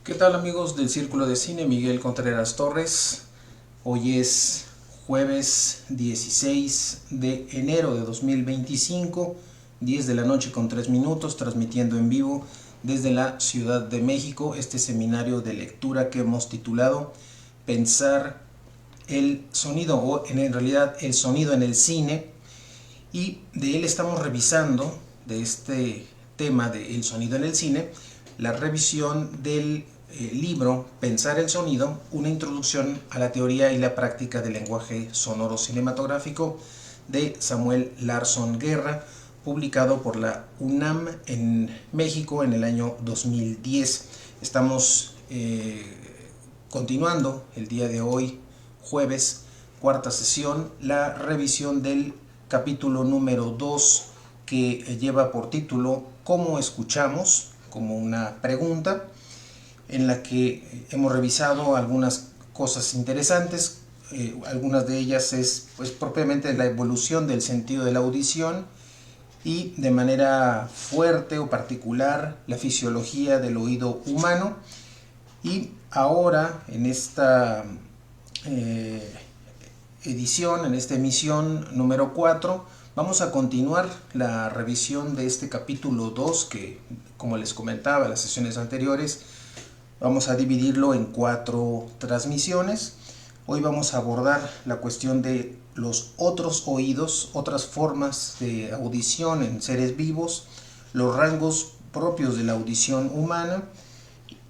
¿Qué tal amigos del Círculo de Cine? Miguel Contreras Torres. Hoy es jueves 16 de enero de 2025, 10 de la noche con 3 minutos, transmitiendo en vivo desde la Ciudad de México este seminario de lectura que hemos titulado Pensar el sonido, o en realidad el sonido en el cine, y de él estamos revisando, de este tema del sonido en el cine, la revisión del libro Pensar el sonido, una introducción a la teoría y la práctica del lenguaje sonoro cinematográfico de Samuel Larson Guerra, publicado por la UNAM en México en el año 2010. Estamos continuando el día de hoy, jueves, cuarta sesión, la revisión del capítulo número 2, que lleva por título ¿Cómo escuchamos?, como una pregunta, en la que hemos revisado algunas cosas interesantes. Algunas de ellas es pues propiamente la evolución del sentido de la audición, y de manera fuerte o particular la fisiología del oído humano. Y ahora en esta edición, en esta emisión número 4, vamos a continuar la revisión de este capítulo 2 que, como les comentaba en las sesiones anteriores, vamos a dividirlo en 4 transmisiones. Hoy vamos a abordar la cuestión de los otros oídos, otras formas de audición en seres vivos, los rangos propios de la audición humana,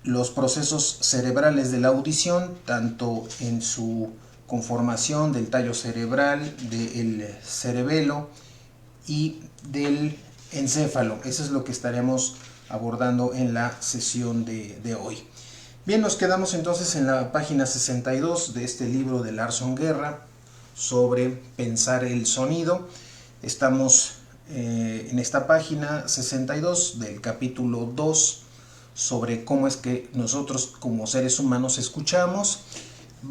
los procesos cerebrales de la audición, tanto en su conformación del tallo cerebral, del cerebelo y del encéfalo. Eso es lo que estaremos abordando en la sesión de hoy. Bien, nos quedamos entonces en la página 62 de este libro de Larson Guerra sobre pensar el sonido. Estamos en esta página 62 del capítulo 2 sobre cómo es que nosotros como seres humanos escuchamos.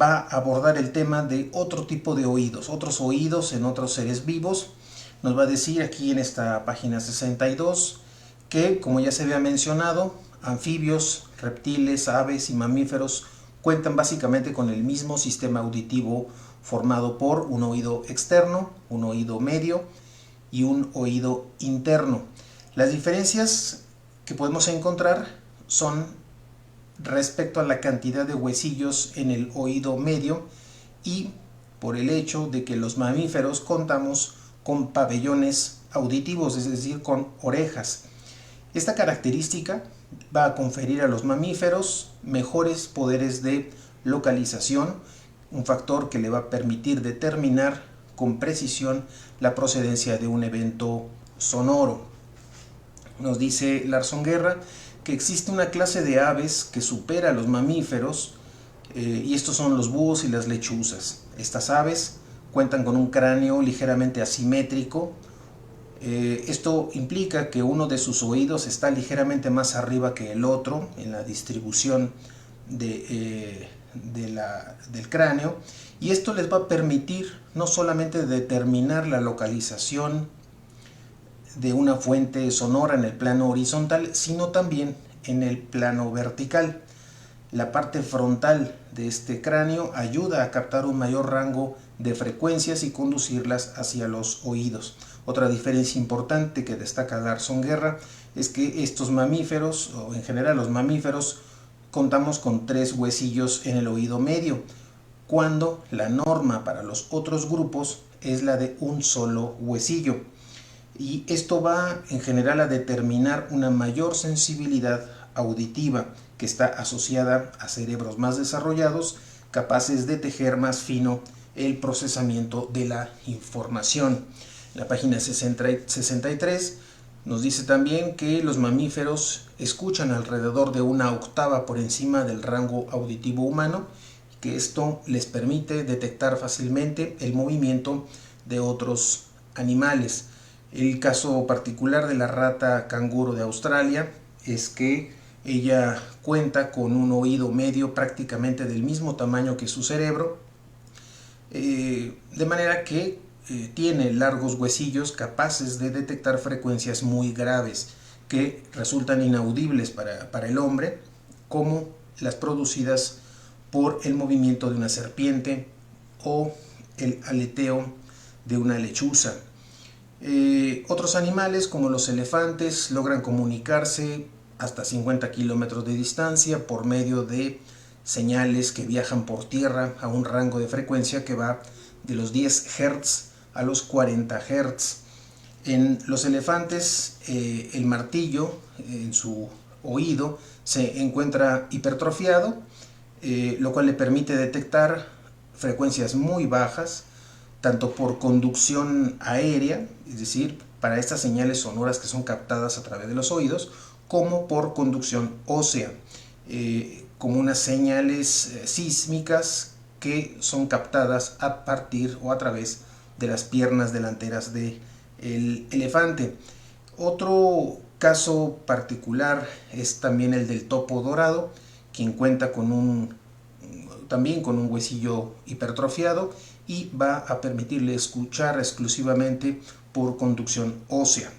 Va a abordar el tema de otro tipo de oídos, otros oídos en otros seres vivos. Nos va a decir aquí en esta página 62 que, como ya se había mencionado, anfibios, reptiles, aves y mamíferos cuentan básicamente con el mismo sistema auditivo formado por un oído externo, un oído medio y un oído interno. Las diferencias que podemos encontrar son respecto a la cantidad de huesillos en el oído medio, y por el hecho de que los mamíferos contamos con pabellones auditivos, es decir, con orejas. Esta característica va a conferir a los mamíferos mejores poderes de localización, un factor que le va a permitir determinar con precisión la procedencia de un evento sonoro. Nos dice Larson Guerra que existe una clase de aves que supera a los mamíferos, y estos son los búhos y las lechuzas. Estas aves cuentan con un cráneo ligeramente asimétrico. Esto implica que uno de sus oídos está ligeramente más arriba que el otro en la distribución del cráneo, y esto les va a permitir no solamente determinar la localización de una fuente sonora en el plano horizontal, sino también en el plano vertical. La parte frontal de este cráneo ayuda a captar un mayor rango de frecuencias y conducirlas hacia los oídos. Otra diferencia importante que destaca Larson Guerra es que estos mamíferos, o en general los mamíferos, contamos con 3 huesillos en el oído medio, cuando la norma para los otros grupos es la de un solo huesillo. Y esto va en general a determinar una mayor sensibilidad auditiva, que está asociada a cerebros más desarrollados, capaces de tejer más fino el procesamiento de la información. En la página 63 nos dice también que los mamíferos escuchan alrededor de una octava por encima del rango auditivo humano, que esto les permite detectar fácilmente el movimiento de otros animales. El caso particular de la rata canguro de Australia es que ella cuenta con un oído medio prácticamente del mismo tamaño que su cerebro, de manera que tiene largos huesillos capaces de detectar frecuencias muy graves que resultan inaudibles para el hombre, como las producidas por el movimiento de una serpiente o el aleteo de una lechuza. Otros animales como los elefantes logran comunicarse hasta 50 kilómetros de distancia por medio de señales que viajan por tierra a un rango de frecuencia que va de los 10 Hz a los 40 Hz. En los elefantes el martillo en su oído se encuentra hipertrofiado, lo cual le permite detectar frecuencias muy bajas, tanto por conducción aérea, es decir, para estas señales sonoras que son captadas a través de los oídos, como por conducción ósea, como unas señales sísmicas que son captadas a partir o a través de las piernas delanteras del elefante. Otro caso particular es también el del topo dorado, quien cuenta también con un huesillo hipertrofiado y va a permitirle escuchar exclusivamente por conducción ósea.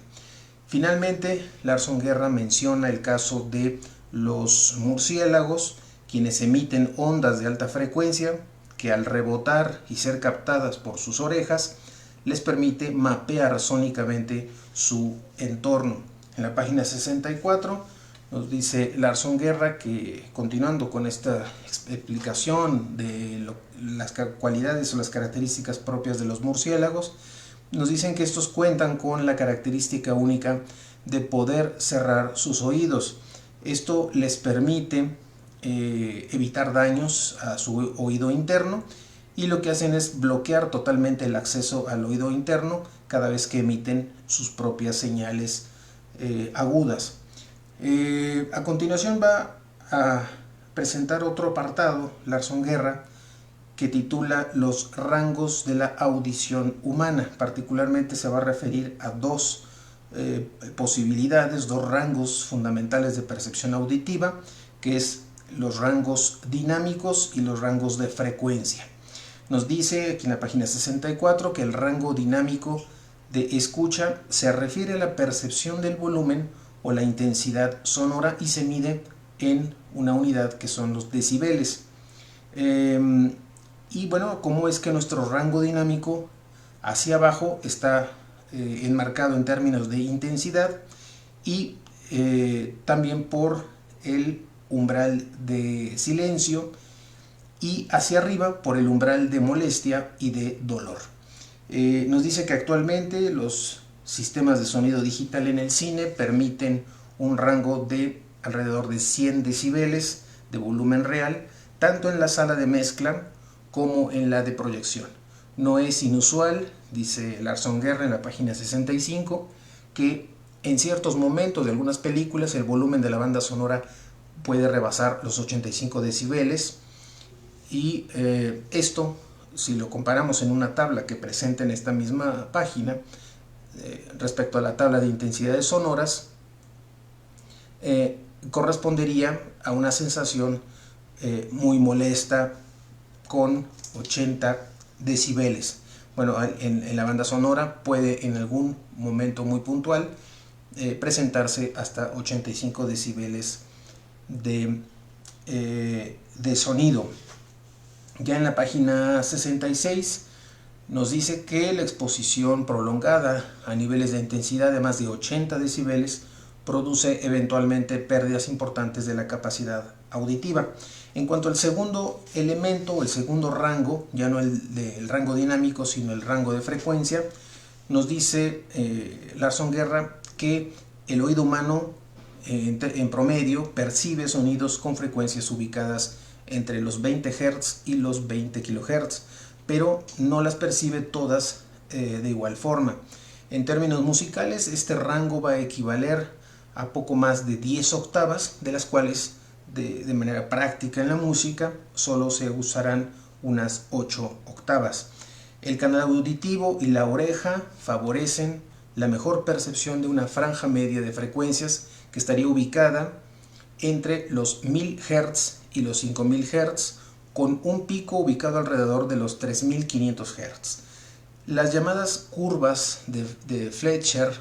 Finalmente, Larson Guerra menciona el caso de los murciélagos, quienes emiten ondas de alta frecuencia que al rebotar y ser captadas por sus orejas les permite mapear sónicamente su entorno. En la página 64 nos dice Larson Guerra que, continuando con esta explicación de las cualidades o las características propias de los murciélagos, nos dicen que estos cuentan con la característica única de poder cerrar sus oídos. Esto les permite evitar daños a su oído interno, y lo que hacen es bloquear totalmente el acceso al oído interno cada vez que emiten sus propias señales agudas. A continuación va a presentar otro apartado, Larson Guerra, que titula Los rangos de la audición humana. Particularmente se va a referir a dos posibilidades, dos rangos fundamentales de percepción auditiva, que es los rangos dinámicos y los rangos de frecuencia. Nos dice aquí en la página 64 que el rango dinámico de escucha se refiere a la percepción del volumen o la intensidad sonora y se mide en una unidad que son los decibeles. Y bueno, ¿cómo es que nuestro rango dinámico hacia abajo está enmarcado en términos de intensidad y también por el umbral de silencio, y hacia arriba por el umbral de molestia y de dolor? Nos dice que actualmente los sistemas de sonido digital en el cine permiten un rango de alrededor de 100 decibeles de volumen real, tanto en la sala de mezcla como en la de proyección. No es inusual, dice Larson Guerra en la página 65, que en ciertos momentos de algunas películas el volumen de la banda sonora puede rebasar los 85 decibeles, y esto, si lo comparamos en una tabla que presenta en esta misma página respecto a la tabla de intensidades sonoras, correspondería a una sensación muy molesta con 80 decibeles. Bueno, en la banda sonora puede en algún momento muy puntual presentarse hasta 85 decibeles de sonido. Ya en la página 66 nos dice que la exposición prolongada a niveles de intensidad de más de 80 decibeles produce eventualmente pérdidas importantes de la capacidad auditiva. En cuanto al segundo elemento o el segundo rango, ya no el rango dinámico sino el rango de frecuencia, nos dice Larson Guerra que el oído humano en promedio percibe sonidos con frecuencias ubicadas entre los 20 Hz y los 20 kHz, pero no las percibe todas de igual forma. En términos musicales, este rango va a equivaler a poco más de 10 octavas, de las cuales de manera práctica en la música solo se usarán unas 8 octavas. El canal auditivo y la oreja favorecen la mejor percepción de una franja media de frecuencias que estaría ubicada entre los 1000 Hz y los 5000 Hz, con un pico ubicado alrededor de los 3500 Hz. Las llamadas curvas de Fletcher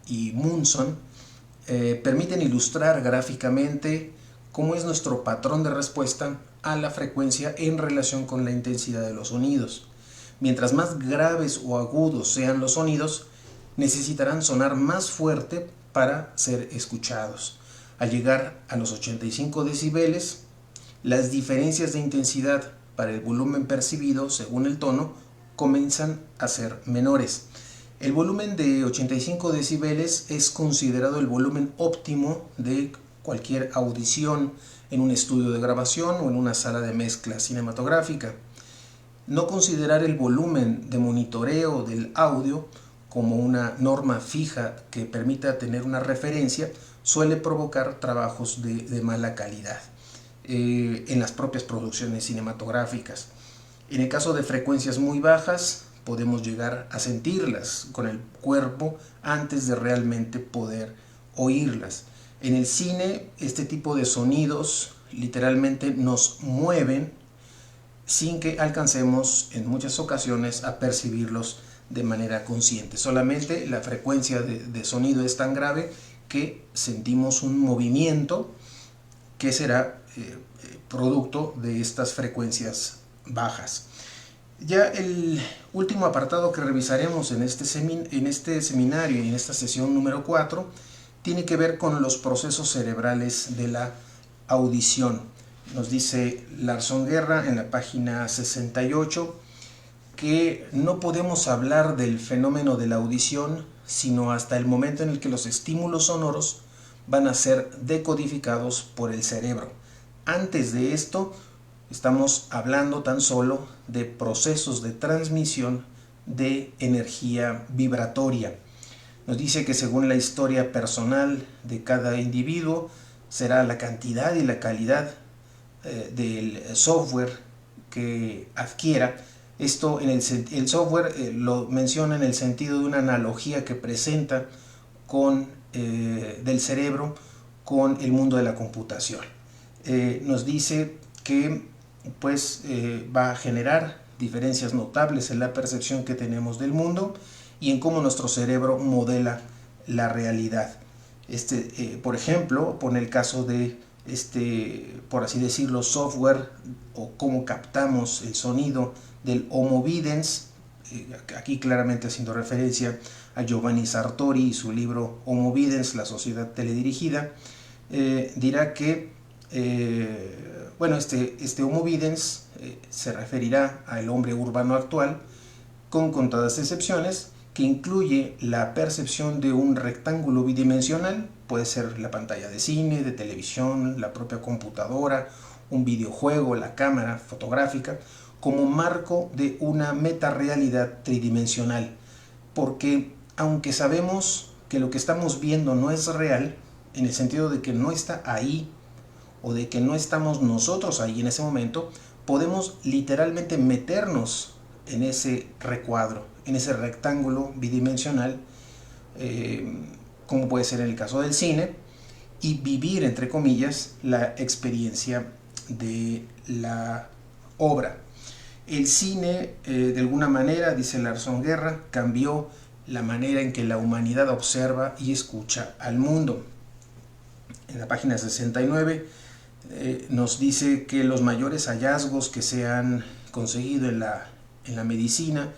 y Munson permiten ilustrar gráficamente cómo es nuestro patrón de respuesta a la frecuencia en relación con la intensidad de los sonidos. Mientras más graves o agudos sean los sonidos, necesitarán sonar más fuerte para ser escuchados. Al llegar a los 85 decibeles, las diferencias de intensidad para el volumen percibido según el tono comienzan a ser menores. El volumen de 85 decibeles es considerado el volumen óptimo de cualquier audición en un estudio de grabación o en una sala de mezcla cinematográfica. No considerar el volumen de monitoreo del audio como una norma fija que permita tener una referencia suele provocar trabajos de mala calidad en las propias producciones cinematográficas. En el caso de frecuencias muy bajas, podemos llegar a sentirlas con el cuerpo antes de realmente poder oírlas. En el cine, este tipo de sonidos literalmente nos mueven sin que alcancemos en muchas ocasiones a percibirlos de manera consciente. Solamente la frecuencia de sonido es tan grave que sentimos un movimiento que será producto de estas frecuencias bajas. Ya el último apartado que revisaremos en este seminario y en esta sesión número 4 tiene que ver con los procesos cerebrales de la audición. Nos dice Larson Guerra en la página 68 que no podemos hablar del fenómeno de la audición sino hasta el momento en el que los estímulos sonoros van a ser decodificados por el cerebro. Antes de esto, estamos hablando tan solo de procesos de transmisión de energía vibratoria. Nos dice que según la historia personal de cada individuo, será la cantidad y la calidad del software que adquiera. Esto el software lo menciona en el sentido de una analogía que presenta del cerebro con el mundo de la computación. Nos dice que va a generar diferencias notables en la percepción que tenemos del mundo y en cómo nuestro cerebro modela la realidad. Por ejemplo, pone el caso de por así decirlo, software o cómo captamos el sonido del Homo Videns, aquí claramente haciendo referencia a Giovanni Sartori y su libro Homo Videns, la sociedad teledirigida. Dirá que este Homo Videns se referirá al hombre urbano actual, con contadas excepciones, que incluye la percepción de un rectángulo bidimensional, puede ser la pantalla de cine, de televisión, la propia computadora, un videojuego, la cámara fotográfica, como marco de una metarealidad tridimensional. Porque aunque sabemos que lo que estamos viendo no es real, en el sentido de que no está ahí o de que no estamos nosotros ahí en ese momento, podemos literalmente meternos en ese recuadro, en ese rectángulo bidimensional, como puede ser en el caso del cine, y vivir, entre comillas, la experiencia de la obra. El cine, de alguna manera, dice Larson Guerra, cambió la manera en que la humanidad observa y escucha al mundo. En la página 69 nos dice que los mayores hallazgos que se han conseguido en la medicina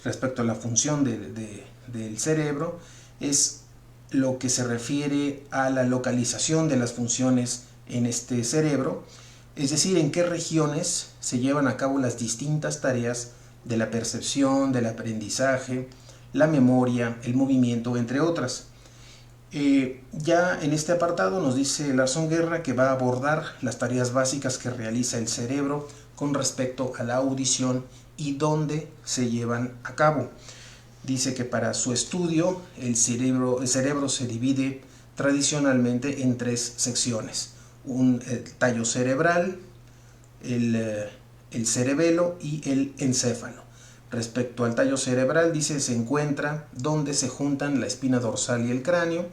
respecto a la función del cerebro es lo que se refiere a la localización de las funciones en este cerebro, es decir, en qué regiones se llevan a cabo las distintas tareas de la percepción, del aprendizaje, la memoria, el movimiento, entre otras. Ya en este apartado nos dice Larson Guerra que va a abordar las tareas básicas que realiza el cerebro con respecto a la audición y dónde se llevan a cabo. Dice que para su estudio el cerebro se divide tradicionalmente en tres secciones: el tallo cerebral, el cerebelo y el encéfalo. Respecto al tallo cerebral, dice, se encuentra donde se juntan la espina dorsal y el cráneo.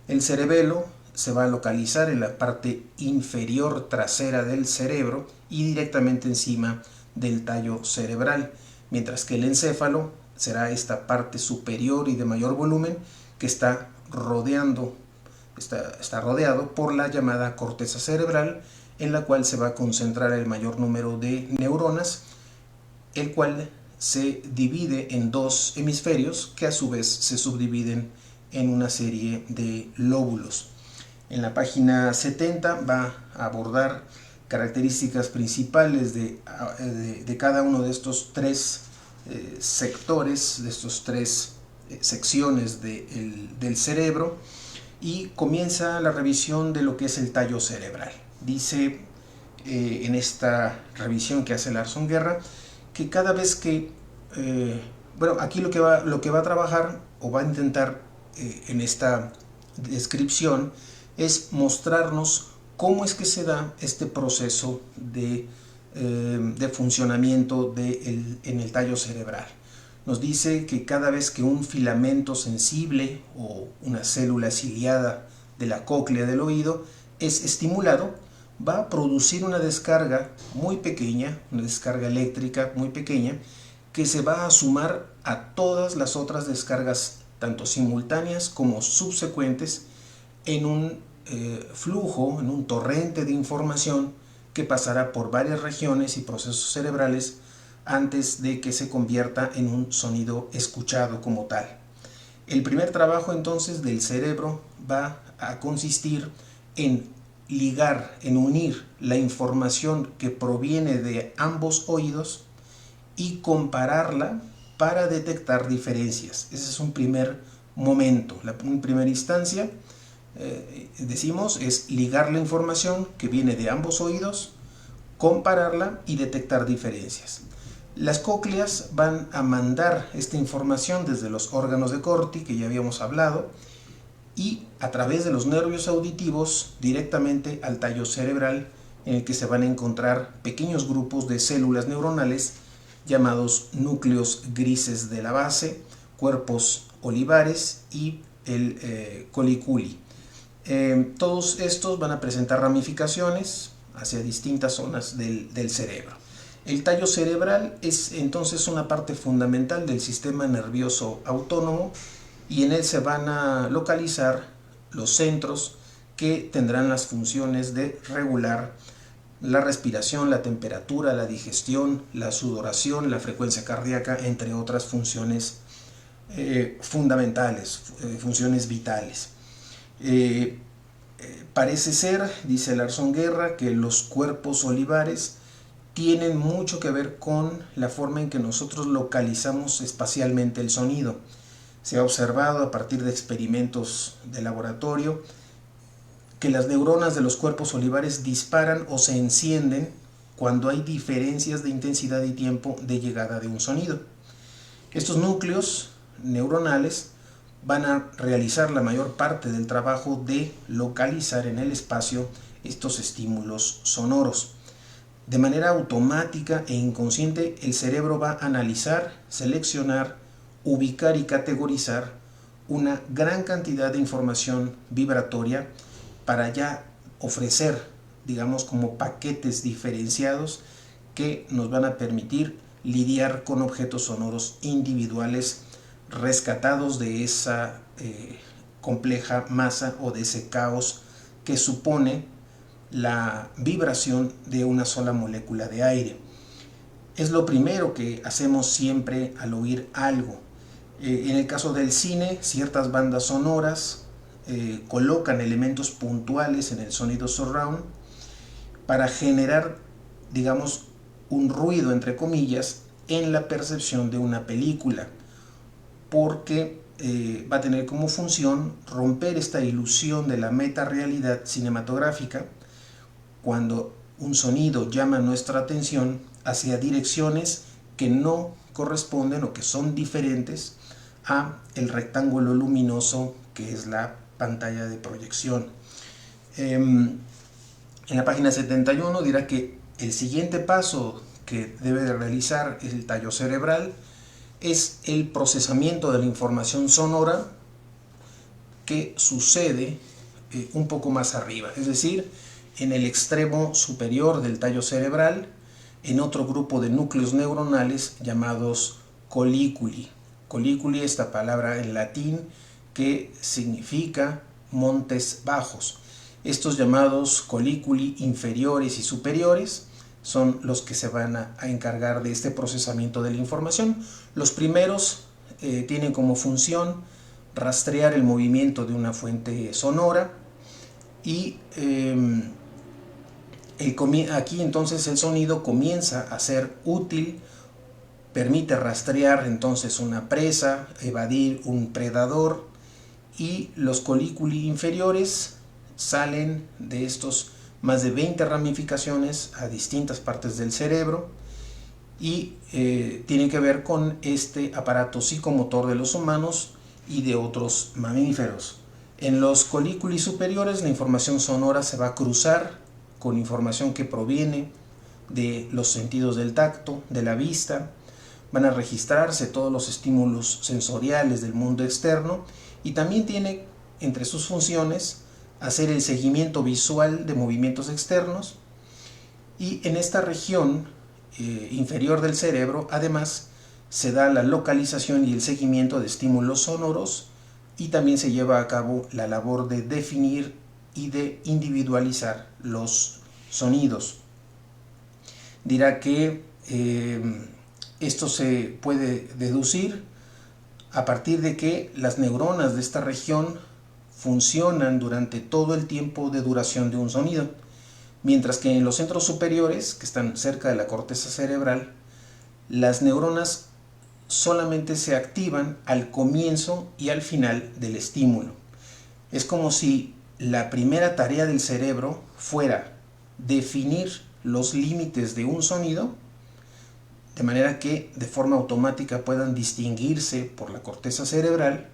El cerebelo se va a localizar en la parte inferior trasera del cerebro y directamente encima del tallo cerebral, mientras que el encéfalo será esta parte superior y de mayor volumen que está rodeando está rodeado por la llamada corteza cerebral, en la cual se va a concentrar el mayor número de neuronas, el cual se divide en dos hemisferios que a su vez se subdividen en una serie de lóbulos. En la página 70 va a abordar características principales de cada uno de estos tres sectores, de estos tres secciones del cerebro, y comienza la revisión de lo que es el tallo cerebral. Dice en esta revisión que hace Larson Guerra que cada vez que, aquí lo que va a trabajar o va a intentar en esta descripción es mostrarnos cómo es que se da este proceso de funcionamiento en el tallo cerebral. Nos dice que cada vez que un filamento sensible o una célula ciliada de la cóclea del oído es estimulado, va a producir una descarga muy pequeña, una descarga eléctrica muy pequeña, que se va a sumar a todas las otras descargas, tanto simultáneas como subsecuentes, en un flujo, en un torrente de información que pasará por varias regiones y procesos cerebrales antes de que se convierta en un sonido escuchado como tal. El primer trabajo entonces del cerebro va a consistir en ligar, en unir la información que proviene de ambos oídos y compararla para detectar diferencias. Ese es un primer momento, una primera instancia. Decimos es ligar la información que viene de ambos oídos, compararla y detectar diferencias. Las cócleas van a mandar esta información desde los órganos de Corti, que ya habíamos hablado, y a través de los nervios auditivos directamente al tallo cerebral, en el que se van a encontrar pequeños grupos de células neuronales llamados núcleos grises de la base, cuerpos olivares y el coliculi. Todos estos van a presentar ramificaciones hacia distintas zonas del cerebro. El tallo cerebral es entonces una parte fundamental del sistema nervioso autónomo, y en él se van a localizar los centros que tendrán las funciones de regular la respiración, la temperatura, la digestión, la sudoración, la frecuencia cardíaca, entre otras funciones fundamentales, funciones vitales. Parece ser, dice Larson Guerra, que los cuerpos olivares tienen mucho que ver con la forma en que nosotros localizamos espacialmente el sonido. Se ha observado a partir de experimentos de laboratorio que las neuronas de los cuerpos olivares disparan o se encienden cuando hay diferencias de intensidad y tiempo de llegada de un sonido. Estos núcleos neuronales van a realizar la mayor parte del trabajo de localizar en el espacio estos estímulos sonoros. De manera automática e inconsciente, el cerebro va a analizar, seleccionar, ubicar y categorizar una gran cantidad de información vibratoria para ya ofrecer, digamos, como paquetes diferenciados que nos van a permitir lidiar con objetos sonoros individuales rescatados de esa compleja masa o de ese caos que supone la vibración de una sola molécula de aire. Es lo primero que hacemos siempre al oír algo. En el caso del cine, ciertas bandas sonoras colocan elementos puntuales en el sonido surround para generar, digamos, un ruido, entre comillas, en la percepción de una película, porque va a tener como función romper esta ilusión de la metarealidad cinematográfica cuando un sonido llama nuestra atención hacia direcciones que no corresponden o que son diferentes a el rectángulo luminoso que es la pantalla de proyección. En la página 71 dirá que el siguiente paso que debe de realizar el tallo cerebral es el procesamiento de la información sonora que sucede un poco más arriba, es decir, en el extremo superior del tallo cerebral, en otro grupo de núcleos neuronales llamados coliculi. Coliculi, esta palabra en latín que significa montes bajos. Estos llamados colículi inferiores y superiores son los que se van a encargar de este procesamiento de la información. Los primeros tienen como función rastrear el movimiento de una fuente sonora y aquí entonces el sonido comienza a ser útil, permite rastrear entonces una presa, evadir un predador, y los colículi inferiores salen de estos más de 20 ramificaciones a distintas partes del cerebro y tienen que ver con este aparato psicomotor de los humanos y de otros mamíferos. En los colículi superiores la información sonora se va a cruzar con información que proviene de los sentidos del tacto, de la vista. Van a registrarse todos los estímulos sensoriales del mundo externo y también tiene entre sus funciones hacer el seguimiento visual de movimientos externos. Y en esta región inferior del cerebro además se da la localización y el seguimiento de estímulos sonoros y también se lleva a cabo la labor de definir y de individualizar los sonidos. Dirá que esto se puede deducir a partir de que las neuronas de esta región funcionan durante todo el tiempo de duración de un sonido, mientras que en los centros superiores, que están cerca de la corteza cerebral, las neuronas solamente se activan al comienzo y al final del estímulo. Es como si la primera tarea del cerebro fuera definir los límites de un sonido, de manera que de forma automática puedan distinguirse por la corteza cerebral,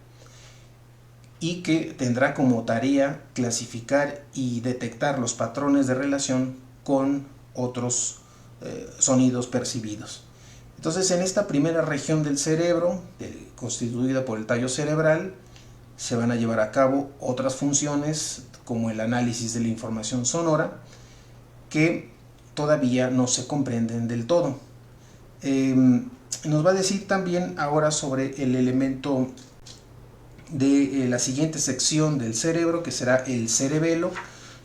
y que tendrá como tarea clasificar y detectar los patrones de relación con otros sonidos percibidos. Entonces, en esta primera región del cerebro, constituida por el tallo cerebral, se van a llevar a cabo otras funciones como el análisis de la información sonora, que todavía no se comprenden del todo. Nos va a decir también ahora sobre el elemento de la siguiente sección del cerebro, que será el cerebelo.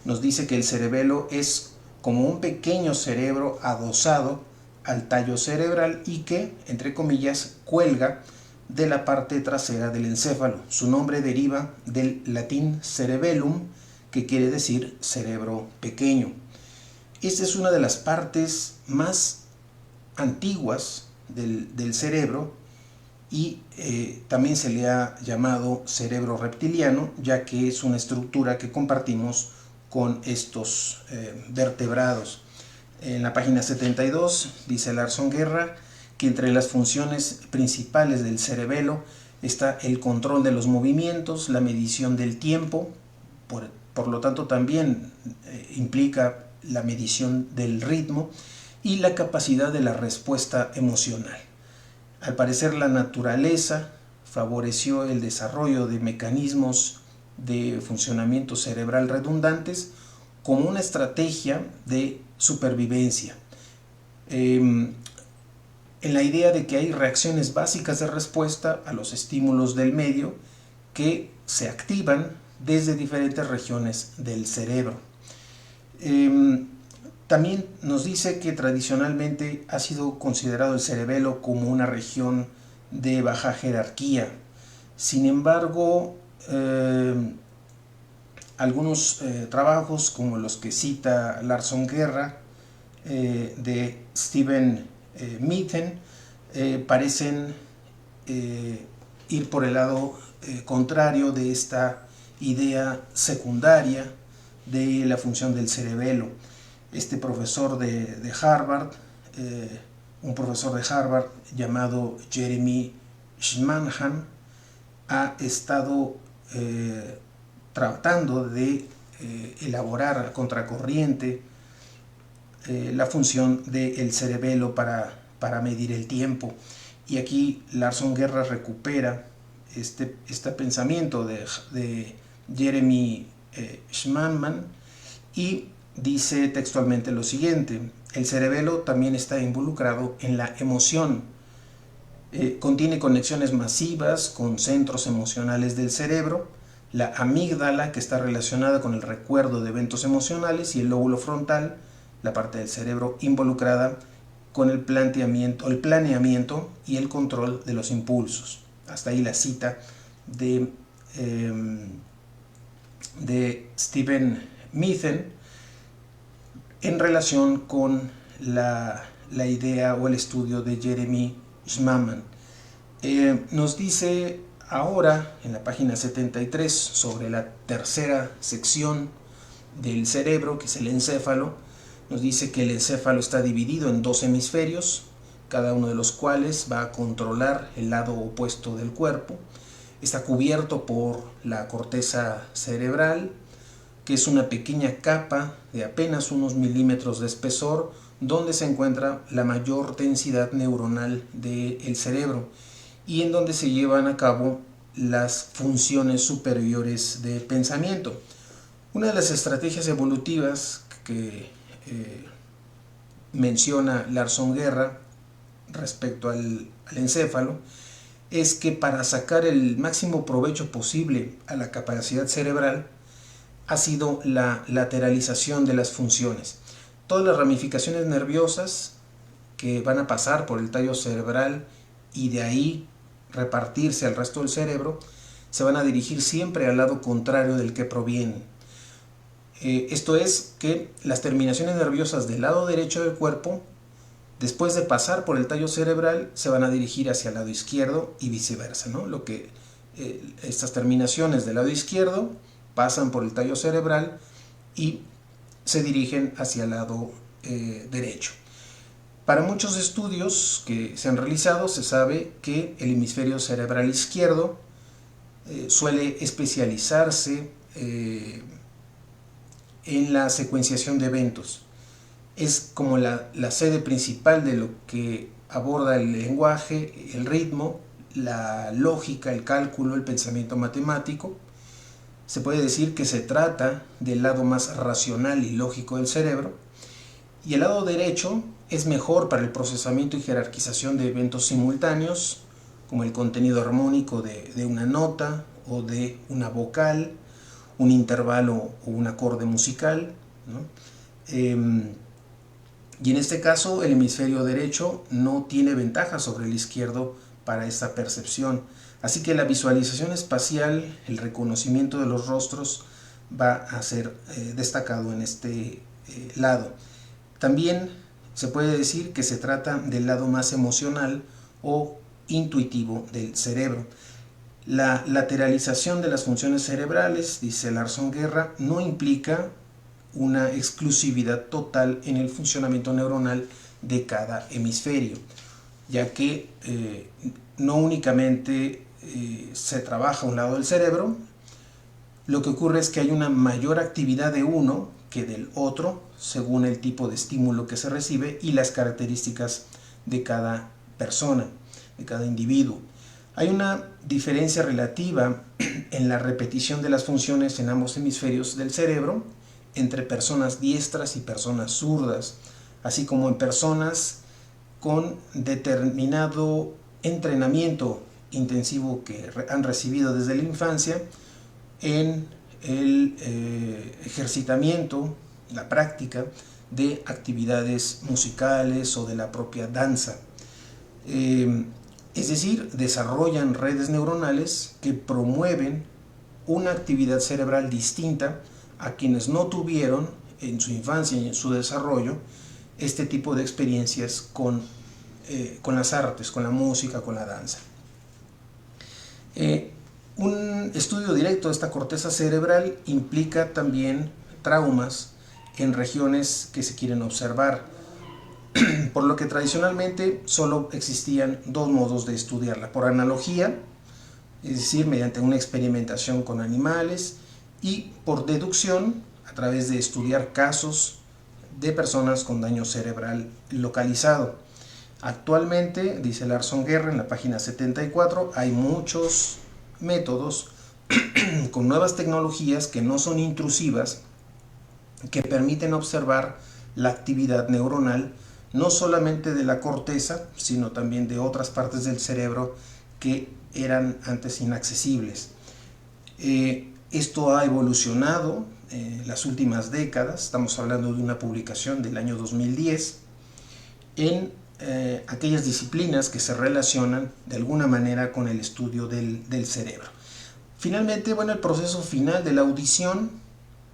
Nos dice que el cerebelo es como un pequeño cerebro adosado al tallo cerebral y que, entre comillas, cuelga de la parte trasera del encéfalo. Su nombre deriva del latín cerebellum, que quiere decir cerebro pequeño. Esta es una de las partes más antiguas del cerebro y también se le ha llamado cerebro reptiliano, ya que es una estructura que compartimos con estos vertebrados. En la página 72 dice Larson Guerra que entre las funciones principales del cerebelo está el control de los movimientos, la medición del tiempo, por lo tanto también implica la medición del ritmo y la capacidad de la respuesta emocional. Al parecer, la naturaleza favoreció el desarrollo de mecanismos de funcionamiento cerebral redundantes como una estrategia de supervivencia, en la idea de que hay reacciones básicas de respuesta a los estímulos del medio que se activan desde diferentes regiones del cerebro. También nos dice que tradicionalmente ha sido considerado el cerebelo como una región de baja jerarquía. Sin embargo, algunos trabajos como los que cita Larson Guerra de Steven Mitten parecen ir por el lado contrario de esta idea secundaria de la función del cerebelo. Este profesor de Harvard, un profesor de Harvard llamado Jeremy Schmanham, ha estado tratando de elaborar a contracorriente la función del cerebelo para medir el tiempo. Y aquí Larson Guerra recupera este pensamiento de Jeremy Schmanham y dice textualmente lo siguiente: el cerebelo también está involucrado en la emoción. Contiene conexiones masivas con centros emocionales del cerebro. la amígdala, que está relacionada con el recuerdo de eventos emocionales, y el lóbulo frontal, la parte del cerebro involucrada con el planeamiento y el control de los impulsos. Hasta ahí la cita de Stephen Mithen en relación con la idea o el estudio de Jeremy Schmaman. Nos dice ahora en la página 73 sobre la tercera sección del cerebro, que es el encéfalo. Nos dice que el encéfalo está dividido en dos hemisferios, cada uno de los cuales va a controlar el lado opuesto del cuerpo. Está cubierto por la corteza cerebral, que es una pequeña capa de apenas unos milímetros de espesor, donde se encuentra la mayor densidad neuronal del cerebro y en donde se llevan a cabo las funciones superiores de pensamiento. Una de las estrategias evolutivas que menciona Larson Guerra respecto al encéfalo es que para sacar el máximo provecho posible a la capacidad cerebral ha sido la lateralización de las funciones. Todas las ramificaciones nerviosas que van a pasar por el tallo cerebral y de ahí repartirse al resto del cerebro se van a dirigir siempre al lado contrario del que provienen. Esto es que las terminaciones nerviosas del lado derecho del cuerpo, después de pasar por el tallo cerebral, se van a dirigir hacia el lado izquierdo y viceversa, ¿no? Estas terminaciones del lado izquierdo pasan por el tallo cerebral y se dirigen hacia el lado derecho. Para muchos estudios que se han realizado se sabe que el hemisferio cerebral izquierdo suele especializarse en la secuenciación de eventos. Es como la sede principal de lo que aborda el lenguaje, el ritmo, la lógica, el cálculo, el pensamiento matemático. Se puede decir que se trata del lado más racional y lógico del cerebro, y el lado derecho es mejor para el procesamiento y jerarquización de eventos simultáneos, como el contenido armónico de una nota o de una vocal, un intervalo o un acorde musical, ¿no? Y en este caso el hemisferio derecho no tiene ventaja sobre el izquierdo para esta percepción. Así que la visualización espacial, el reconocimiento de los rostros va a ser destacado en este lado. También se puede decir que se trata del lado más emocional o intuitivo del cerebro. La lateralización de las funciones cerebrales, dice Larson Guerra, no implica una exclusividad total en el funcionamiento neuronal de cada hemisferio, ya que no únicamente se trabaja un lado del cerebro, lo que ocurre es que hay una mayor actividad de uno que del otro, según el tipo de estímulo que se recibe y las características de cada persona, de cada individuo. Hay una diferencia relativa en la repetición de las funciones en ambos hemisferios del cerebro entre personas diestras y personas zurdas, así como en personas con determinado entrenamiento intensivo que han recibido desde la infancia en el ejercitamiento, la práctica de actividades musicales o de la propia danza. Es decir, desarrollan redes neuronales que promueven una actividad cerebral distinta a quienes no tuvieron en su infancia y en su desarrollo este tipo de experiencias con las artes, con la música, con la danza. Un estudio directo de esta corteza cerebral implica también traumas en regiones que se quieren observar, por lo que tradicionalmente solo existían dos modos de estudiarla: por analogía, es decir, mediante una experimentación con animales, y por deducción, a través de estudiar casos de personas con daño cerebral localizado. Actualmente, dice Larson Guerra en la página 74, hay muchos métodos con nuevas tecnologías que no son intrusivas, que permiten observar la actividad neuronal no solamente de la corteza, sino también de otras partes del cerebro que eran antes inaccesibles. Esto ha evolucionado en las últimas décadas, estamos hablando de una publicación del año 2010, en aquellas disciplinas que se relacionan de alguna manera con el estudio del cerebro. Finalmente, bueno, el proceso final de la audición,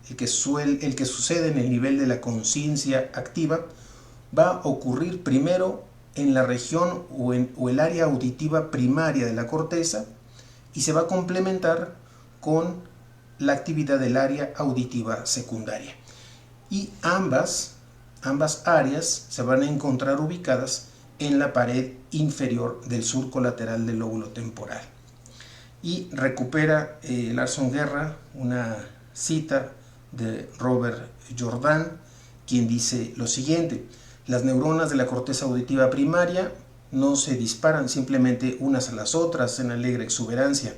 el que sucede en el nivel de la conciencia activa, va a ocurrir primero en la región o el área auditiva primaria de la corteza y se va a complementar con la actividad del área auditiva secundaria. Y ambas áreas se van a encontrar ubicadas en la pared inferior del surco lateral del lóbulo temporal. Y recupera Larson Guerra una cita de Robert Jordan, quien dice lo siguiente: las neuronas de la corteza auditiva primaria no se disparan simplemente unas a las otras en alegre exuberancia.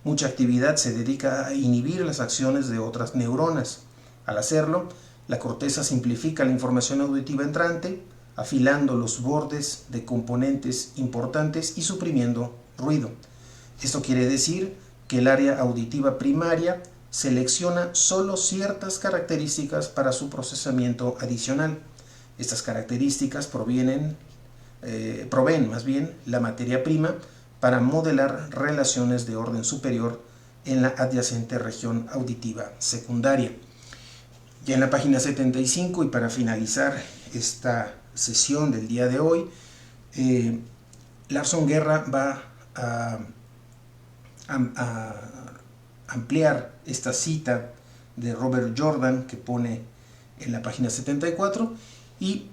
Mucha actividad se dedica a inhibir las acciones de otras neuronas. Al hacerlo, la corteza simplifica la información auditiva entrante, afilando los bordes de componentes importantes y suprimiendo ruido. Esto quiere decir que el área auditiva primaria selecciona solo ciertas características para su procesamiento adicional. Estas características proveen más bien la materia prima para modelar relaciones de orden superior en la adyacente región auditiva secundaria. Ya en la página 75, y para finalizar esta sesión del día de hoy, Larson Guerra va a ampliar esta cita de Robert Jordan que pone en la página 74, y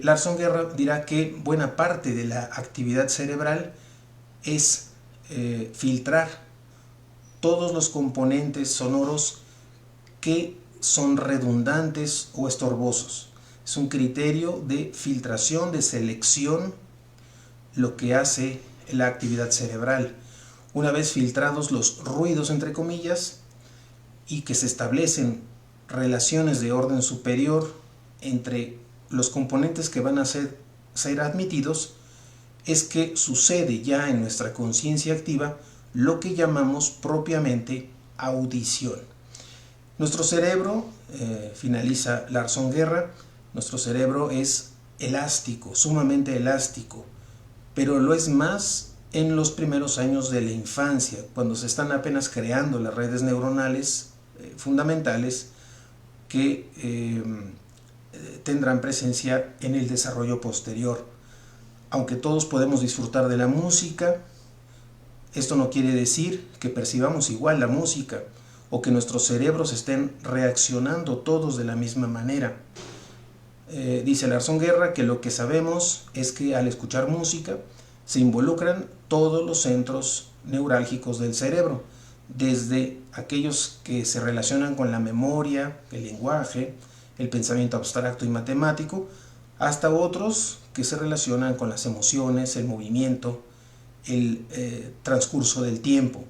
Larson Guerra dirá que buena parte de la actividad cerebral es filtrar todos los componentes sonoros que son redundantes o estorbosos. Es un criterio de filtración, de selección, lo que hace la actividad cerebral. Una vez filtrados los ruidos, entre comillas, y que se establecen relaciones de orden superior entre los componentes que van a ser admitidos, es que sucede ya en nuestra conciencia activa lo que llamamos propiamente audición. Nuestro cerebro, finaliza Larson Guerra, nuestro cerebro es elástico, sumamente elástico, pero lo es más en los primeros años de la infancia, cuando se están apenas creando las redes neuronales fundamentales que tendrán presencia en el desarrollo posterior. Aunque todos podemos disfrutar de la música, esto no quiere decir que percibamos igual la música o que nuestros cerebros estén reaccionando todos de la misma manera. Dice Larson Guerra que lo que sabemos es que al escuchar música se involucran todos los centros neurálgicos del cerebro, desde aquellos que se relacionan con la memoria, el lenguaje, el pensamiento abstracto y matemático, hasta otros que se relacionan con las emociones, el movimiento, el transcurso del tiempo.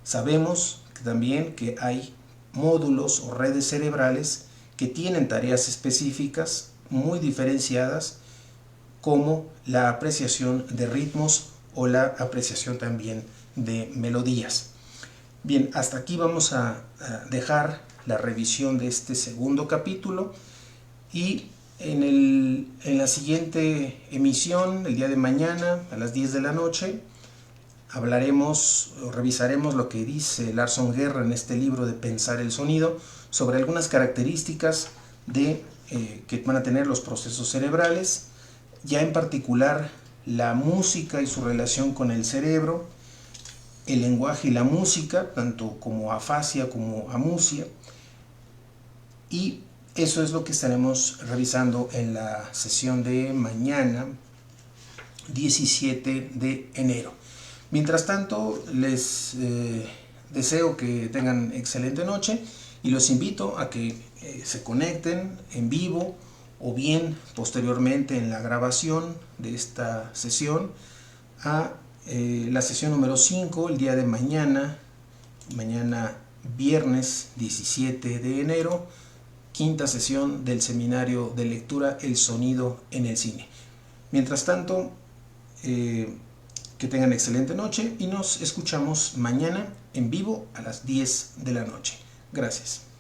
Sabemos también que hay módulos o redes cerebrales que tienen tareas específicas muy diferenciadas, como la apreciación de ritmos o la apreciación también de melodías. Bien, hasta aquí vamos a dejar la revisión de este segundo capítulo, y en la siguiente emisión, el día de mañana a las 10 de la noche, hablaremos o revisaremos lo que dice Larson Guerra en este libro de Pensar el sonido sobre algunas características que van a tener los procesos cerebrales, ya en particular la música y su relación con el cerebro, el lenguaje y la música, tanto como afasia como amusia, y eso es lo que estaremos revisando en la sesión de mañana, 17 de enero. Mientras tanto, les deseo que tengan excelente noche y los invito a que se conecten en vivo o bien posteriormente en la grabación de esta sesión a la sesión número 5 el día de mañana viernes 17 de enero, quinta sesión del seminario de lectura El sonido en el cine. Mientras tanto, Que tengan excelente noche y nos escuchamos mañana en vivo a las 10 de la noche. Gracias.